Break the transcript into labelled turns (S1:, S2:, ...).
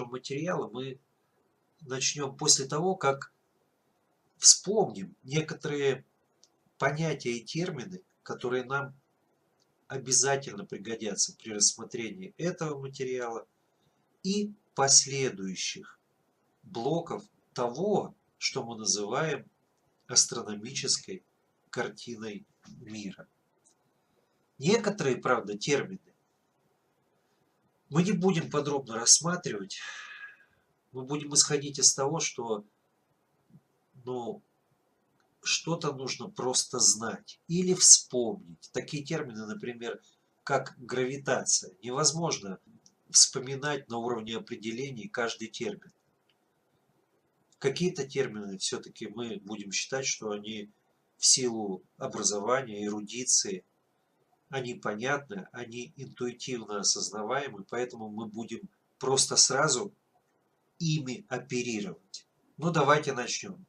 S1: Материала мы начнем после того, как вспомним некоторые понятия и термины, которые нам обязательно пригодятся при рассмотрении этого материала и последующих блоков того, что мы называем астрономической картиной мира. Некоторые, правда, термины мы не будем подробно рассматривать. Мы будем исходить из того, что что-то нужно просто знать или вспомнить. Такие термины, например, как гравитация. Невозможно вспоминать на уровне определений каждый термин. Какие-то термины все-таки мы будем считать, что они в силу образования, эрудиции, они понятны, они интуитивно осознаваемы, поэтому мы будем просто сразу ими оперировать. Ну, давайте начнем.